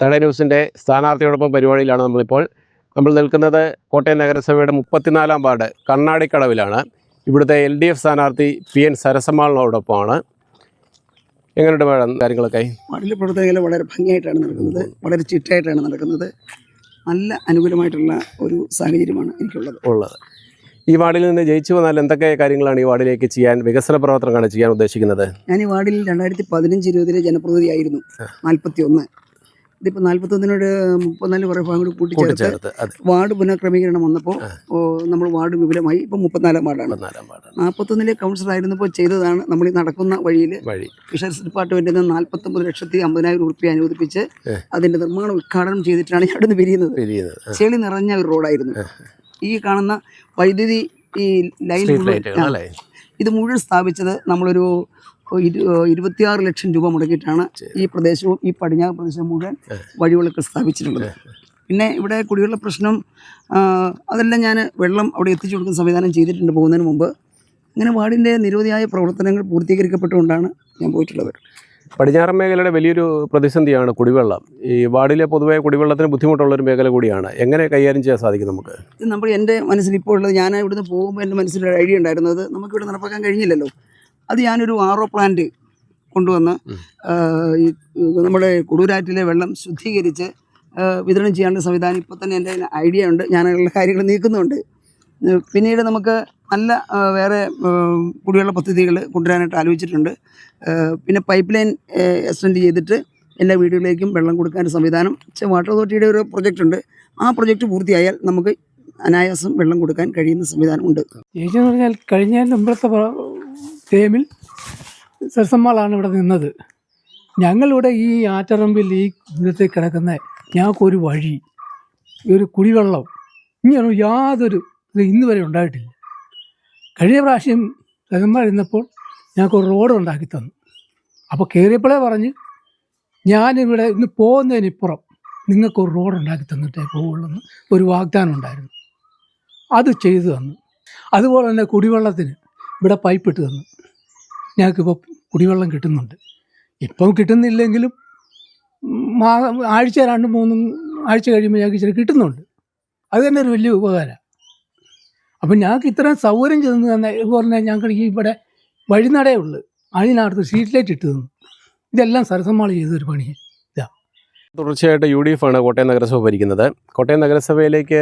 Third ന്യൂസിൻ്റെ സ്ഥാനാർത്ഥിയോടൊപ്പം പരിപാടിയിലാണ് നമ്മൾ നിൽക്കുന്നത്. കോട്ടയം നഗരസഭയുടെ 34-ാം വാർഡ് കണ്ണാടിക്കടവിലാണ്. ഇവിടുത്തെ LDF സ്ഥാനാർത്ഥി PN സരസമ്മാളിനോടൊപ്പമാണ്. എങ്ങനെയുണ്ട് മേഡം കാര്യങ്ങളൊക്കെ? വാർഡിലെ പ്രവർത്തനങ്ങൾ വളരെ ഭംഗിയായിട്ടാണ് നടക്കുന്നത്, വളരെ ചിട്ടായിട്ടാണ് നടക്കുന്നത്. നല്ല അനുകൂലമായിട്ടുള്ള ഒരു സാഹചര്യമാണ് എനിക്കുള്ളത്. ഈ വാർഡിൽ നിന്ന് ജയിച്ചു വന്നാൽ എന്തൊക്കെ കാര്യങ്ങളാണ് ഈ വാർഡിലേക്ക് ചെയ്യാൻ, വികസന പ്രവർത്തനങ്ങളാണ് ചെയ്യാൻ ഉദ്ദേശിക്കുന്നത്? ഞാൻ ഈ വാർഡിൽ 2015-20 ജനപ്രതിനിധിയായിരുന്നു. 41. ഇതിപ്പോൾ 41-നോട് 34 കുറേ ഭാഗങ്ങൾ കൂട്ടിച്ചേർത്ത് വാർഡ് പുനഃക്രമീകരണം വന്നപ്പോൾ നമ്മൾ വാർഡ് വിപുലമായി. ഇപ്പോൾ 34-ാം വാർഡാണ്. 41-ലെ കൗൺസിലറായിരുന്നപ്പോൾ ചെയ്തതാണ് നമ്മൾ ഈ നടക്കുന്ന വഴിയിൽ ഫിഷറീസ് ഡിപ്പാർട്ട്മെൻറ്റിൽ നിന്ന് 49,50,000 രൂപ അനുവദിപ്പിച്ച് അതിൻ്റെ നിർമ്മാണ ഉദ്ഘാടനം ചെയ്തിട്ടാണ് ഞാൻ അവിടെ നിന്ന് പിരിയുന്നത്. ചെളി നിറഞ്ഞ ഒരു റോഡായിരുന്നു. ഈ കാണുന്ന വൈദ്യുതി ഈ ലൈൻ ഇത് മുഴുവൻ സ്ഥാപിച്ചത് നമ്മളൊരു 26 ലക്ഷം രൂപ മുടക്കിയിട്ടാണ് ഈ പ്രദേശവും ഈ പടിഞ്ഞാറ് പ്രദേശവും മുഴുവൻ വഴിവിളക്ക് സ്ഥാപിച്ചിട്ടുള്ളത്. പിന്നെ ഇവിടെ കുടിവെള്ള പ്രശ്നം അതെല്ലാം ഞാൻ വെള്ളം അവിടെ എത്തിച്ചു കൊടുക്കുന്ന സംവിധാനം ചെയ്തിട്ടുണ്ട് പോകുന്നതിന് മുമ്പ്. അങ്ങനെ വാർഡിൻ്റെ നിരവധിയായ പ്രവർത്തനങ്ങൾ പൂർത്തീകരിക്കപ്പെട്ടുകൊണ്ടാണ് ഞാൻ പോയിട്ടുള്ളത്. പടിഞ്ഞാറൻ മേഖലയുടെ വലിയൊരു പ്രതിസന്ധിയാണ് കുടിവെള്ളം. ഈ വാർഡിലെ പൊതുവെ കുടിവെള്ളത്തിന് ബുദ്ധിമുട്ടുള്ളൊരു മേഖല കൂടിയാണ്. എങ്ങനെ കൈകാര്യം ചെയ്യാൻ സാധിക്കും നമുക്ക്? എൻ്റെ മനസ്സിൽ ഇപ്പോൾ ഉള്ളത്, ഞാൻ ഇവിടുന്ന് പോകുമ്പോൾ എൻ്റെ മനസ്സിലൊരു ഐഡിയ ഉണ്ടായിരുന്നത് നമുക്കിവിടെ നടപ്പാക്കാൻ കഴിഞ്ഞില്ലല്ലോ. അത് ഞാനൊരു RO പ്ലാന്റ് കൊണ്ടുവന്ന് നമ്മുടെ കുടൂരാറ്റിലെ വെള്ളം ശുദ്ധീകരിച്ച് വിതരണം ചെയ്യാനുള്ള സംവിധാനം ഇപ്പോൾ തന്നെ എൻ്റെ ഐഡിയ ഉണ്ട്. ഞാനുള്ള കാര്യങ്ങൾ നീക്കുന്നുണ്ട്. പിന്നീട് നമുക്ക് നല്ല വേറെ കുടിവെള്ള പദ്ധതികൾ കൊണ്ടുവരാനായിട്ട് ആലോചിച്ചിട്ടുണ്ട്. പിന്നെ പൈപ്പ് ലൈൻ എക്സ്റ്റെൻഡ് ചെയ്തിട്ട് എല്ലാ വീടുകളിലേക്കും വെള്ളം കൊടുക്കാൻ സംവിധാനം വാട്ടർ അതോറിറ്റിയുടെ ഒരു പ്രൊജക്റ്റ് ഉണ്ട്. ആ പ്രൊജക്റ്റ് പൂർത്തിയായാൽ നമുക്ക് അനായാസം വെള്ളം കൊടുക്കാൻ കഴിയുന്ന സംവിധാനമുണ്ട്. ചേച്ചി എന്ന് പറഞ്ഞാൽ കഴിഞ്ഞ മുമ്പത്തെ ടൈമിൽ സരസമ്മാളാണ് ഇവിടെ നിന്നത്. ഞങ്ങളിവിടെ ഈ ആറ്ററമ്പിൽ ഈ ഇവിടത്തേക്ക് കിടക്കുന്ന ഞങ്ങൾക്കൊരു വഴി, ഒരു കുടിവെള്ളം ഇങ്ങനെ യാതൊരു ഇന്ന് വരെ ഉണ്ടായിട്ടില്ല. കഴിഞ്ഞ പ്രാവശ്യം സരസമ്മാൾ ഇരുന്നപ്പോൾ ഞങ്ങൾക്കൊരു റോഡ് ഉണ്ടാക്കി തന്നു. അപ്പോൾ കയറിയപ്പോഴേ പറഞ്ഞ് ഞാനിവിടെ ഇന്ന് പോകുന്നതിനിപ്പുറം നിങ്ങൾക്കൊരു റോഡ് ഉണ്ടാക്കി തന്നിട്ടേ പോകുള്ളൂ ഒരു വാഗ്ദാനം ഉണ്ടായിരുന്നു. അത് ചെയ്തു തന്നു. അതുപോലെ തന്നെ കുടിവെള്ളത്തിന് ഇവിടെ പൈപ്പ് ഇട്ട് തന്നു. ഞങ്ങൾക്കിപ്പോൾ കുടിവെള്ളം കിട്ടുന്നുണ്ട്. ഇപ്പം കിട്ടുന്നില്ലെങ്കിലും ആഴ്ച 2-3 ആഴ്ച കഴിയുമ്പോൾ ഞങ്ങൾക്ക് ഇച്ചിരി കിട്ടുന്നുണ്ട്. അത് തന്നെ ഒരു വലിയ ഉപകാരമാണ്. അപ്പം ഞങ്ങൾക്ക് ഇത്രയും സൗകര്യം ചെന്ന് തന്നെ പറഞ്ഞാൽ ഞങ്ങൾക്ക് ഈ ഇവിടെ വഴിനടയേ ഉള്ളൂ. അതിനകത്ത് സ്ട്രീറ്റ് ലൈറ്റ് ഇട്ട് തന്നു. ഇതെല്ലാം സരസമ്മാൾ ചെയ്തൊരു പണിയാണ്. തുടർച്ചയായിട്ട് UDF ആണ് കോട്ടയം നഗരസഭ ഭരിക്കുന്നത്. കോട്ടയം നഗരസഭയിലേക്ക്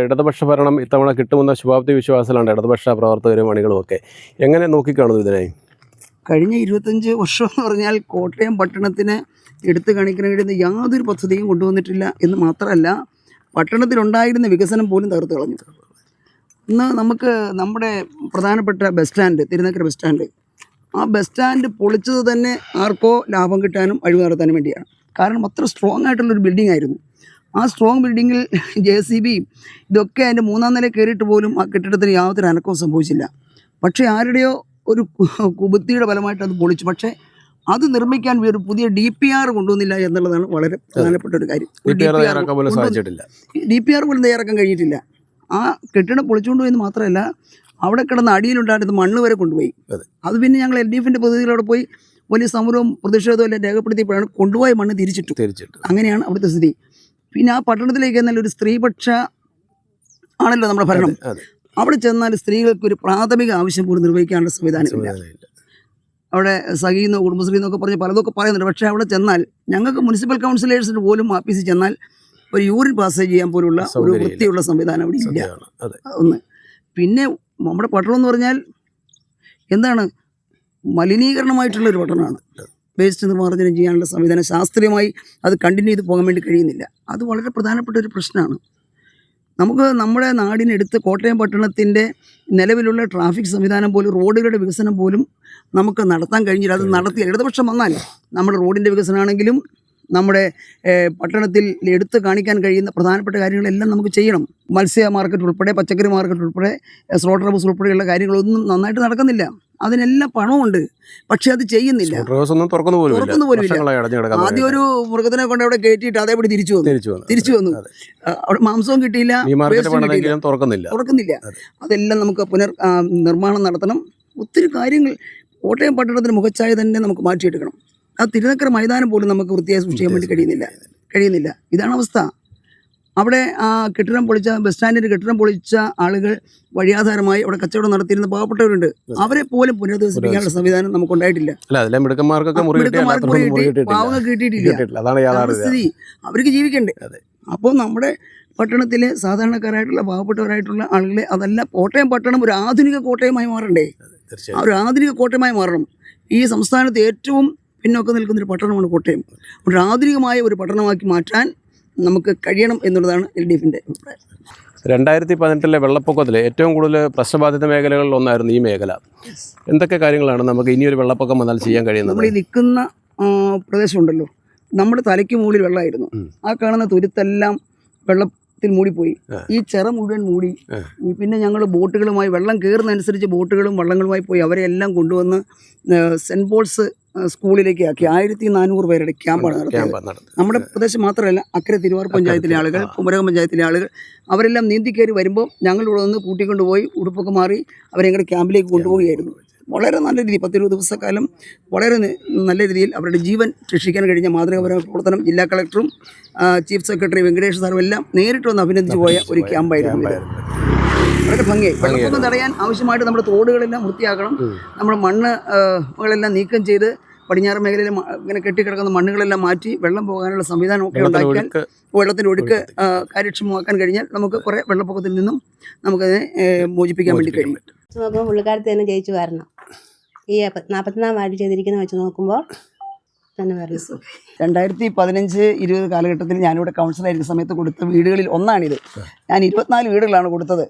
ഇടതുപക്ഷ ഭരണം ഇത്തവണ കിട്ടുമെന്ന ശുഭാപ്തി വിശ്വാസത്തിലാണ് ഇടതുപക്ഷ പ്രവർത്തകരും അണികളും ഒക്കെ. എങ്ങനെ നോക്കിക്കാണുന്നു ഇതിനെ? കഴിഞ്ഞ 25 വർഷം എന്ന് പറഞ്ഞാൽ കോട്ടയം പട്ടണത്തിന് എടുത്തു കാണിക്കാൻ കഴിയുന്ന യാതൊരു പദ്ധതിയും കൊണ്ടുവന്നിട്ടില്ല എന്ന് മാത്രമല്ല, പട്ടണത്തിലുണ്ടായിരുന്ന വികസനം പോലും തകർത്ത് കളഞ്ഞു. ഇന്ന് നമുക്ക് നമ്മുടെ പ്രധാനപ്പെട്ട bus stand, Thirunakkara bus stand, ആ ബസ് സ്റ്റാൻഡ് പൊളിച്ചത് തന്നെ ആർക്കോ ലാഭം കിട്ടാനും അഴിവ് നടത്താനും വേണ്ടിയാണ്. കാരണം അത്ര സ്ട്രോങ് ആയിട്ടുള്ളൊരു ബിൽഡിംഗ് ആയിരുന്നു. ആ സ്ട്രോങ് ബിൽഡിങ്ങിൽ JCB ഇതൊക്കെ അതിൻ്റെ 3-ാം നില കയറിയിട്ട് പോലും ആ കെട്ടിടത്തിന് യാതൊരു അനക്കവും സംഭവിച്ചില്ല. പക്ഷേ ആരുടെയോ ഒരു കുബുദ്ധിയുടെ ഫലമായിട്ട് അത് പൊളിച്ചു. പക്ഷേ അത് നിർമ്മിക്കാൻ ഒരു പുതിയ DPR കൊണ്ടുവന്നില്ല എന്നുള്ളതാണ് വളരെ പ്രധാനപ്പെട്ട ഒരു കാര്യം. DPR പോലും തയ്യാറാക്കാൻ കഴിഞ്ഞിട്ടില്ല. ആ കെട്ടിടം പൊളിച്ചുകൊണ്ട് പോയെന്ന് മാത്രമല്ല, അവിടെ കിടന്ന അടിയിലുണ്ടായിരുന്ന മണ്ണ് വരെ കൊണ്ടുപോയി. അത് പിന്നെ ഞങ്ങൾ LDFൻ്റെ പദ്ധതികളവിടെ പോയി വലിയ സമരവും പ്രതിഷേധവും എല്ലാം രേഖപ്പെടുത്തിയപ്പോഴാണ് കൊണ്ടുപോയ മണ്ണ് തിരിച്ചിട്ടു. അങ്ങനെയാണ് അവിടുത്തെ സ്ഥിതി. പിന്നെ ആ പട്ടണത്തിലേക്ക് എന്നാൽ ഒരു സ്ത്രീപക്ഷ ആണല്ലോ നമ്മുടെ ഭരണം. അവിടെ ചെന്നാൽ സ്ത്രീകൾക്ക് ഒരു പ്രാഥമിക ആവശ്യം പോലും നിർവഹിക്കാനുള്ള സംവിധാനമില്ല. അവിടെ സഖീന്നോ കുടുംബശ്രീ എന്നൊക്കെ പറഞ്ഞ് പലതൊക്കെ പറയുന്നുണ്ട്. പക്ഷേ അവിടെ ചെന്നാൽ ഞങ്ങൾക്ക് മുനിസിപ്പൽ കൗൺസിലേഴ്സിന് പോലും ഓഫീസിൽ ചെന്നാൽ ഒരു യൂറിൻ പാസ് ചെയ്യാൻ പോലുള്ള ഒരു വൃത്തിയുള്ള സംവിധാനം അവിടെ ഇല്ല. ഒന്ന് പിന്നെ നമ്മുടെ പട്ടണം എന്ന് പറഞ്ഞാൽ എന്താണ്, മലിനീകരണമായിട്ടുള്ളൊരു പട്ടണമാണ്. വേസ്റ്റ് നിർമ്മാർജ്ജനം ചെയ്യാനുള്ള സംവിധാനം ശാസ്ത്രീയമായി അത് കണ്ടിന്യൂ ചെയ്ത് പോകാൻ വേണ്ടി കഴിയുന്നില്ല. അത് വളരെ പ്രധാനപ്പെട്ട ഒരു പ്രശ്നമാണ്. നമുക്ക് നമ്മുടെ നാടിനടുത്ത് കോട്ടയം പട്ടണത്തിൻ്റെ നിലവിലുള്ള ട്രാഫിക് സംവിധാനം പോലും, റോഡുകളുടെ വികസനം പോലും നമുക്ക് നടത്താൻ കഴിഞ്ഞില്ല. അത് നടത്തി ഇടതുപക്ഷം വന്നാൽ നമ്മുടെ റോഡിൻ്റെ വികസനമാണെങ്കിലും നമ്മുടെ പട്ടണത്തിൽ എടുത്തു കാണിക്കാൻ കഴിയുന്ന പ്രധാനപ്പെട്ട കാര്യങ്ങളെല്ലാം നമുക്ക് ചെയ്യണം. മത്സ്യ മാർക്കറ്റ് ഉൾപ്പെടെ, പച്ചക്കറി മാർക്കറ്റ് ഉൾപ്പെടെ, സ്ലോട്ടർ ഹൗസ് ഉൾപ്പെടെയുള്ള കാര്യങ്ങളൊന്നും നന്നായിട്ട് നടക്കുന്നില്ല. അതിനെല്ലാം പണമുണ്ട്, പക്ഷെ അത് ചെയ്യുന്നില്ല. തുറക്കുന്നു പോലുമില്ല. ആദ്യം ഒരു മൃഗത്തിനെ കൊണ്ട് അവിടെ കയറ്റിയിട്ട് അതേപടി തിരിച്ചു വന്നു. അവിടെ മാംസവും കിട്ടിയില്ല, തുറക്കുന്നില്ല. അതെല്ലാം നമുക്ക് നിർമ്മാണം നടത്തണം. ഒത്തിരി കാര്യങ്ങൾ കോട്ടയം പട്ടണത്തിന് മുഖച്ഛായ തന്നെ നമുക്ക് മാറ്റിയെടുക്കണം. ആ തിരുനക്കര മൈതാനം പോലും നമുക്ക് വൃത്തിയായി സൂക്ഷിക്കാൻ വേണ്ടി കഴിയുന്നില്ല. ഇതാണ് അവസ്ഥ. അവിടെ ആ കെട്ടിടം പൊളിച്ച ബസ് സ്റ്റാൻഡിൻ്റെ കെട്ടിടം പൊളിച്ച ആളുകൾ വഴിയാധാരമായി അവിടെ കച്ചവടം നടത്തിയിരുന്ന പാവപ്പെട്ടവരുണ്ട്. അവരെ പോലും പുനരധിവസിപ്പിക്കാനുള്ള സംവിധാനം നമുക്കുണ്ടായിട്ടില്ല. പാവങ്ങൾക്ക് കിട്ടിയിട്ടില്ല. അതാണ് സ്ഥിതി. അവർക്ക് ജീവിക്കണ്ടേ. അപ്പോൾ നമ്മുടെ പട്ടണത്തിലെ സാധാരണക്കാരായിട്ടുള്ള പാവപ്പെട്ടവരായിട്ടുള്ള ആളുകളെ, അതല്ല കോട്ടയം പട്ടണം ഒരു ആധുനിക കോട്ടയമായി മാറണ്ടേ. ആ ഒരു ആധുനിക കോട്ടയമായി മാറണം. ഈ സംസ്ഥാനത്ത് ഏറ്റവും പിന്നോക്കം നിൽക്കുന്നൊരു പട്ടണമാണ് കോട്ടയം. ഒരു ആധുനികമായ ഒരു പട്ടണമാക്കി മാറ്റാൻ നമുക്ക് കഴിയണം എന്നുള്ളതാണ് LDFിൻ്റെ അഭിപ്രായം. 2018 വെള്ളപ്പൊക്കത്തിൽ ഏറ്റവും കൂടുതൽ പ്രശ്നബാധിത മേഖലകളിൽ ഒന്നായിരുന്നു ഈ മേഖല. എന്തൊക്കെ കാര്യങ്ങളാണ് നമുക്ക് ഇനിയൊരു വെള്ളപ്പൊക്കം വന്നാൽ ചെയ്യാൻ കഴിയുന്നത്? നമ്മൾ ഈ നിൽക്കുന്ന പ്രദേശമുണ്ടല്ലോ, നമ്മുടെ തലയ്ക്ക് മുകളിൽ വെള്ളമായിരുന്നു. ആ കാണുന്ന തുരുത്തെല്ലാം വെള്ളത്തിൽ മൂടിപ്പോയി. ഈ ചിറ മുഴുവൻ മൂടി. പിന്നെ ഞങ്ങൾ ബോട്ടുകളുമായി, വെള്ളം കയറുന്നതനുസരിച്ച് ബോട്ടുകളും വള്ളങ്ങളുമായി പോയി അവരെ എല്ലാം കൊണ്ടുവന്ന് സെൻറ്റ് പോൾസ് സ്കൂളിലേക്ക് ആക്കി. 1400 പേരുടെ ക്യാമ്പാണ് നടത്തിയത്. നമ്മുടെ പ്രദേശം മാത്രമല്ല, അക്കരെ തിരുവാർ പഞ്ചായത്തിലെ ആളുകൾ, കുമരകം പഞ്ചായത്തിലെ ആളുകൾ, അവരെല്ലാം നീന്തി കയറി വരുമ്പോൾ ഞങ്ങളിവിടെ നിന്ന് കൂട്ടിക്കൊണ്ടുപോയി ഉടുപ്പൊക്കെ മാറി അവരെ ഞങ്ങളുടെ ക്യാമ്പിലേക്ക് കൊണ്ടുപോവുകയായിരുന്നു. വളരെ നല്ല രീതിയിൽ 10-20 ദിവസക്കാലം വളരെ നല്ല രീതിയിൽ അവരുടെ ജീവൻ രക്ഷിക്കാൻ കഴിഞ്ഞ മാതൃകാപരമായ പ്രവർത്തനം ജില്ലാ കളക്ടറും ചീഫ് സെക്രട്ടറി വെങ്കടേഷ് സാറും എല്ലാം നേരിട്ട് വന്ന് അഭിനന്ദിച്ചു പോയ ഒരു ക്യാമ്പായിരുന്നു ഇത്. വളരെ ഭംഗിയായി. വെള്ളപ്പൊക്കം തടയാൻ ആവശ്യമായിട്ട് നമ്മുടെ തോടുകളെല്ലാം വൃത്തിയാക്കണം. നമ്മുടെ മണ്ണുകളെല്ലാം നീക്കം ചെയ്ത് പടിഞ്ഞാറ് മേഖലയിൽ ഇങ്ങനെ കെട്ടിക്കിടക്കുന്ന മണ്ണുകളെല്ലാം മാറ്റി വെള്ളം പോകാനുള്ള സംവിധാനമൊക്കെ ഉണ്ടാക്കിയാൽ, വെള്ളത്തിൻ്റെ ഒഴുക്ക് കാര്യക്ഷമമാക്കാൻ കഴിഞ്ഞാൽ നമുക്ക് കുറേ വെള്ളപ്പൊക്കത്തിൽ നിന്നും നമുക്കതിനെ മോചിപ്പിക്കാൻ വേണ്ടി കഴിയും. നോക്കുമ്പോൾ പുള്ളിക്കാരത്ത് തന്നെ ജയിച്ചു വരണം. ഈ 44 വാർഡ് ചെയ്തിരിക്കുന്ന വെച്ച് നോക്കുമ്പോൾ തന്നെ വരണം. 2015-20 കാലഘട്ടത്തിൽ ഞാനിവിടെ കൗൺസിലായിരിക്കുന്ന സമയത്ത് കൊടുത്ത വീടുകളിൽ ഒന്നാണിത്. ഞാൻ 24 വീടുകളാണ് കൊടുത്തത്.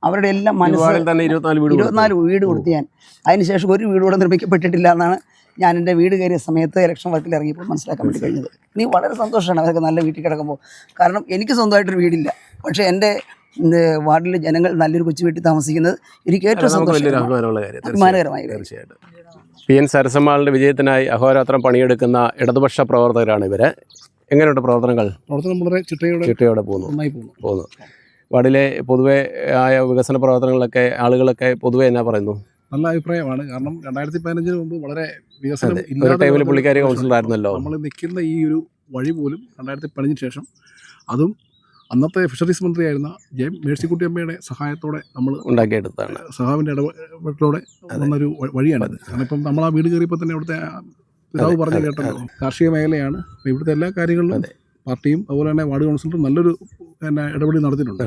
അവരുടെ എല്ലാം 24 വീട് കൊടുത്ത് ഞാൻ. അതിനുശേഷം ഒരു വീട് കൂടെ നിർമ്മിക്കപ്പെട്ടിട്ടില്ല എന്നാണ് ഞാൻ എൻ്റെ വീട് കയറിയ സമയത്ത് ഇലക്ഷൻ വർക്കിൽ ഇറങ്ങിയപ്പോൾ മനസ്സിലാക്കാൻ വേണ്ടി കഴിഞ്ഞത്. ഇനി വളരെ സന്തോഷമാണ് അവരൊക്കെ നല്ല വീട്ടിൽ കിടക്കുമ്പോൾ. കാരണം എനിക്ക് സ്വന്തമായിട്ടൊരു വീടില്ല, പക്ഷേ എൻ്റെ വാർഡിലെ ജനങ്ങൾ നല്ലൊരു കൊച്ചു വീട്ടിൽ താമസിക്കുന്നത് എനിക്ക് ഏറ്റവും അഭിമാനകരമായ. തീർച്ചയായിട്ടും PN സരസമ്മാളിൻ്റെ വിജയത്തിനായി അഹോരാത്രം പണിയെടുക്കുന്ന ഇടതുപക്ഷ പ്രവർത്തകരാണ് ഇവർ. എങ്ങനെയുണ്ട് പ്രവർത്തനം? വളരെ ചിട്ടയോടെ പോകുന്നു. വാർഡിലെ പൊതുവെ ആയ വികസന പ്രവർത്തനങ്ങളൊക്കെ ആളുകളൊക്കെ പൊതുവെ എന്നാ പറയുന്നു? നല്ല അഭിപ്രായമാണ്. കാരണം 2015 മുമ്പ് വളരെ വികസനം ടൈമിൽ പുള്ളിക്കാരി കൗൺസിലറായിരുന്നല്ലോ. നമ്മൾ നിൽക്കുന്ന ഈ ഒരു വഴി പോലും 2015 ശേഷം, അതും അന്നത്തെ ഫിഷറീസ് മന്ത്രിയായിരുന്ന മേഴ്സിക്കുട്ടി അമ്മയുടെ സഹായത്തോടെ നമ്മൾ ഉണ്ടാക്കിയെടുത്താണ്. സഹാവിൻ്റെ ഇടപെടലോടെ വന്നൊരു വഴിയാണിത്. കാരണം ഇപ്പം നമ്മൾ ആ വീട് കയറിയപ്പോൾ തന്നെ ഇവിടുത്തെ പിതാവ് പറഞ്ഞു കേട്ടല്ലോ, കാർഷിക മേഖലയാണ്. അപ്പോൾ ഇവിടുത്തെ എല്ലാ കാര്യങ്ങളിലും പാർട്ടിയും അതുപോലെ തന്നെ വാർഡ് കൗൺസിലറും നല്ലൊരു ഇടപെടൽ നടത്തിയിട്ടുണ്ട്.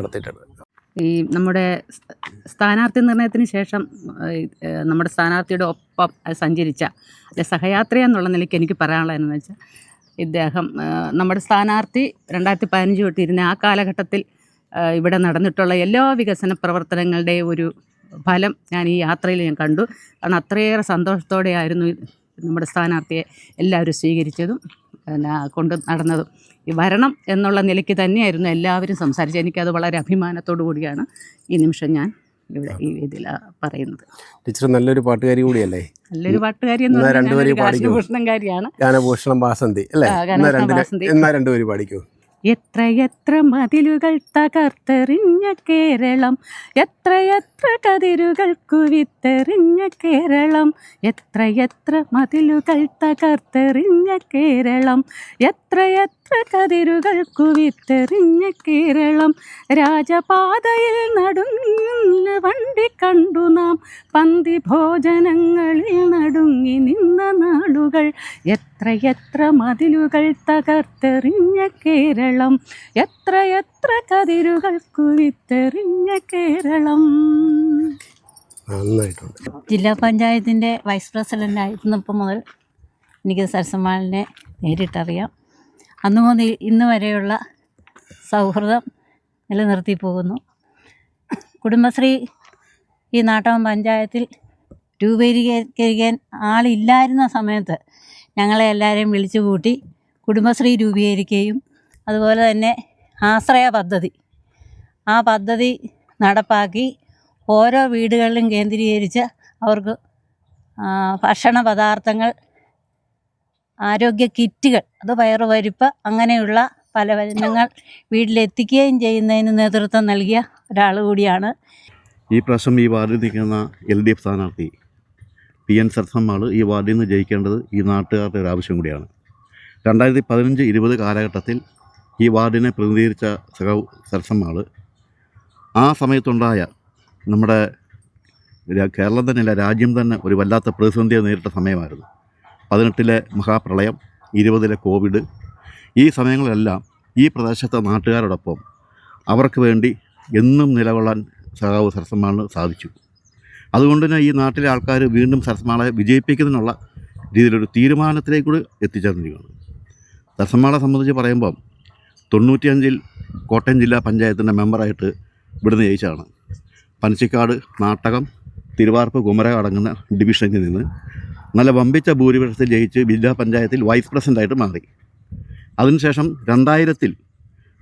ഈ നമ്മുടെ സ്ഥാനാർത്ഥി നിർണയത്തിന് ശേഷം നമ്മുടെ സ്ഥാനാർത്ഥിയുടെ ഒപ്പം സഞ്ചരിച്ച സഹയാത്രി എന്നുള്ള നിലയ്ക്ക് എനിക്ക് പറയാനുള്ളതെന്ന് വെച്ചാൽ, ഇദ്ദേഹം നമ്മുടെ സ്ഥാനാർത്ഥി 2015 തൊട്ടിരുന്ന ആ കാലഘട്ടത്തിൽ ഇവിടെ നടന്നിട്ടുള്ള എല്ലാ വികസന പ്രവർത്തനങ്ങളുടെയും ഒരു ഫലം ഞാൻ ഈ യാത്രയിൽ ഞാൻ കണ്ടു. കാരണം അത്രയേറെ സന്തോഷത്തോടെയായിരുന്നു നമ്മുടെ സ്ഥാനാർത്ഥിയെ എല്ലാവരും സ്വീകരിച്ചതും കൊണ്ട് നടന്നതും. ഈ ഭരണം എന്നുള്ള നിലയ്ക്ക് തന്നെയായിരുന്നു എല്ലാവരും സംസാരിച്ചത്. എനിക്കത് വളരെ അഭിമാനത്തോടു കൂടിയാണ് ഈ നിമിഷം ഞാൻ ഇവിടെ ഈ ഇതിൽ പറയുന്നത്. ടീച്ചർ നല്ലൊരു പാട്ടുകാരി കൂടിയല്ലേ? നല്ലൊരു പാട്ടുകാരി എന്ന് പറഞ്ഞാൽ ഗാനഭൂഷണംകാരിയാണ്. ഗാനഭൂഷണം വാസന്തി അല്ലേ? എന്നാ രണ്ടുപേരും പാടിക്കൂ. എത്രയെത്ര മതിലുകൾ തകർത്തെറിഞ്ഞ കേരളം, എത്രയെത്ര കതിരുകൾ കുവിത്തെറിഞ്ഞ കേരളം, എത്രയെത്ര മതിലുകൾ തകർത്തെറിഞ്ഞ കേരളം, എത്രയെത്ര കതിരുകൾ കുവിത്തെറിഞ്ഞ കേരളം, രാജപാതയിൽ നടുങ്ങുന്ന വണ്ടി കണ്ടു നാം, പന്തി ഭോജനങ്ങളിൽ നടുങ്ങി നിന്ന നാളുകൾ, എത്രയെത്ര മതിലുകൾ തകർത്തെറിഞ്ഞ കേരളം, എത്രയെത്ര കതിരുകൾ കുവിത്തെറിഞ്ഞ കേരളം. ജില്ലാ പഞ്ചായത്തിൻ്റെ വൈസ് പ്രസിഡൻ്റ് ആയിരുന്നപ്പോൾ മുതൽ എനിക്ക് സരസമ്മാളിനെ നേരിട്ടറിയാം. അന്നു മുതൽ ഇന്ന് വരെയുള്ള സൗഹൃദം നിലനിർത്തി പോകുന്നു. കുടുംബശ്രീ ഈ നാട്ടകം പഞ്ചായത്തിൽ രൂപീകരിക്കാൻ ആളില്ലായിരുന്ന സമയത്ത് ഞങ്ങളെ എല്ലാവരെയും വിളിച്ചു കൂട്ടി കുടുംബശ്രീ രൂപീകരിക്കുകയും അതുപോലെ തന്നെ ആശ്രയ പദ്ധതി, ആ പദ്ധതി നടപ്പാക്കി ഓരോ വീടുകളിലും കേന്ദ്രീകരിച്ച് അവർക്ക് ഭക്ഷണ പദാർത്ഥങ്ങൾ, ആരോഗ്യ കിറ്റുകൾ, അത് പയറുപരിപ്പ് അങ്ങനെയുള്ള പല വചനങ്ങൾ വീട്ടിലെത്തിക്കുകയും ചെയ്യുന്നതിന് നേതൃത്വം നൽകിയ ഒരാൾ കൂടിയാണ്. ഈ പ്രാവശ്യം ഈ വാർഡിൽ നിൽക്കുന്ന LDF സ്ഥാനാർത്ഥി PN സരസമ്മാൾ ഈ വാർഡിൽ നിന്ന് ജയിക്കേണ്ടത് ഈ നാട്ടുകാരുടെ ഒരു ആവശ്യം കൂടിയാണ്. 2015-20 കാലഘട്ടത്തിൽ ഈ വാർഡിനെ പ്രതിനിധീകരിച്ച സഖാവ് സരസമ്മാൾ ആ സമയത്തുണ്ടായ നമ്മുടെ കേരളം തന്നെയല്ല രാജ്യം തന്നെ ഒരു വല്ലാത്ത പ്രതിസന്ധിയെ നേരിട്ട സമയമായിരുന്നു. 18-ലെ മഹാപ്രളയം, 20-ലെ കോവിഡ്. ഈ സമയങ്ങളിലെല്ലാം ഈ പ്രദേശത്തെ നാട്ടുകാരോടൊപ്പം അവർക്ക് വേണ്ടി എന്നും നിലകൊള്ളാൻ സഖാവ് സരസമ്മാളിന് സാധിച്ചു. അതുകൊണ്ട് തന്നെ ഈ നാട്ടിലെ ആൾക്കാർ വീണ്ടും സരസമ്മാളെ വിജയിപ്പിക്കുന്നതിനുള്ള രീതിയിലൊരു തീരുമാനത്തിലേക്കൂടി എത്തിച്ചേർന്നിരിക്കുകയാണ്. സരസമ്മാളെ സംബന്ധിച്ച് പറയുമ്പം 95-ൽ കോട്ടയം ജില്ലാ പഞ്ചായത്തിൻ്റെ മെമ്പറായിട്ട് ഇവിടുന്ന് ജയിച്ചതാണ്. പനച്ചിക്കാട്, നാട്ടകം, തിരുവാർപ്പ്, കുമരകം അടങ്ങുന്ന ഡിവിഷനിൽ നിന്ന് നല്ല വമ്പിച്ച ഭൂരിപക്ഷത്തിൽ ജയിച്ച് ജില്ലാ പഞ്ചായത്തിൽ വൈസ് പ്രസിഡൻ്റായിട്ട് മാറി. അതിനുശേഷം 2000-ൽ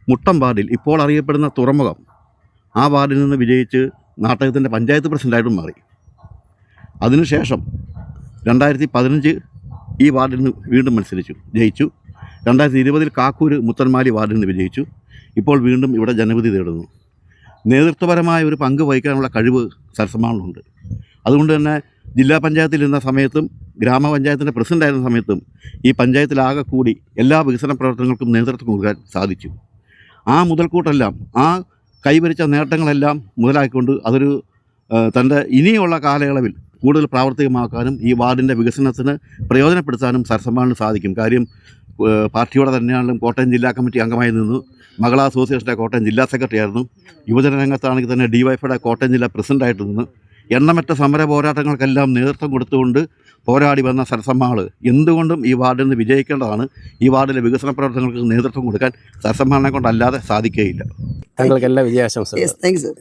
മുട്ടം വാർഡിൽ ഇപ്പോൾ അറിയപ്പെടുന്ന തുറമുഖം, ആ വാർഡിൽ നിന്ന് വിജയിച്ച് നാട്ടകത്തിൻ്റെ പഞ്ചായത്ത് പ്രസിഡൻ്റായിട്ടും മാറി. അതിനുശേഷം 2015 ഈ വാർഡിൽ നിന്ന് വീണ്ടും ജയിച്ചു. 2020-ൽ കാക്കൂർ മുത്തന്മാലി വാർഡിൽ നിന്ന് വിജയിച്ചു. ഇപ്പോൾ വീണ്ടും ഇവിടെ ജനവിധി തേടുന്നു. നേതൃത്വപരമായ ഒരു പങ്ക് വഹിക്കാനുള്ള കഴിവ് സരസമ്മാളിനുണ്ട്. അതുകൊണ്ട് തന്നെ ജില്ലാ പഞ്ചായത്തിലിരുന്ന സമയത്തും ഗ്രാമപഞ്ചായത്തിൻ്റെ പ്രസിഡൻ്റായിരുന്ന സമയത്തും ഈ പഞ്ചായത്തിലാകെ കൂടി എല്ലാ വികസന പ്രവർത്തനങ്ങൾക്കും നേതൃത്വം കൊടുക്കാൻ സാധിച്ചു. ആ മുതൽക്കൂട്ടെല്ലാം, ആ കൈവരിച്ച നേട്ടങ്ങളെല്ലാം മുതലാക്കിക്കൊണ്ട് അതൊരു തൻ്റെ ഇനിയുള്ള കാലയളവിൽ കൂടുതൽ പ്രാവർത്തികമാക്കാനും ഈ വാർഡിൻ്റെ വികസനത്തിന് പ്രയോജനപ്പെടുത്താനും സരസമ്മാളിന് സാധിക്കും. കാര്യം പാർട്ടിയോടെ തന്നെയാണെങ്കിലും കോട്ടയം ജില്ലാ കമ്മിറ്റി അംഗമായി നിന്നു. മകളാ അസോസിയേഷൻ്റെ കോട്ടയം ജില്ലാ സെക്രട്ടറി ആയിരുന്നു. യുവജന രംഗത്താണെങ്കിൽ തന്നെ DYFയുടെ കോട്ടയം ജില്ലാ പ്രസിഡൻ്റായിട്ട് നിന്ന് എണ്ണമറ്റ സമര പോരാട്ടങ്ങൾക്കെല്ലാം നേതൃത്വം കൊടുത്തുകൊണ്ട് പോരാടി വന്ന സരസമ്മാൾ എന്തുകൊണ്ടും ഈ വാർഡിൽ നിന്ന് വിജയിക്കേണ്ടതാണ്. ഈ വാർഡിലെ വികസന പ്രവർത്തനങ്ങൾക്ക് നേതൃത്വം കൊടുക്കാൻ സരസമ്മാളിനെ കൊണ്ടല്ലാതെ സാധിക്കുകയില്ല. താങ്കൾക്ക് എല്ലാ വിജയാശംസകളും. Thank you sir.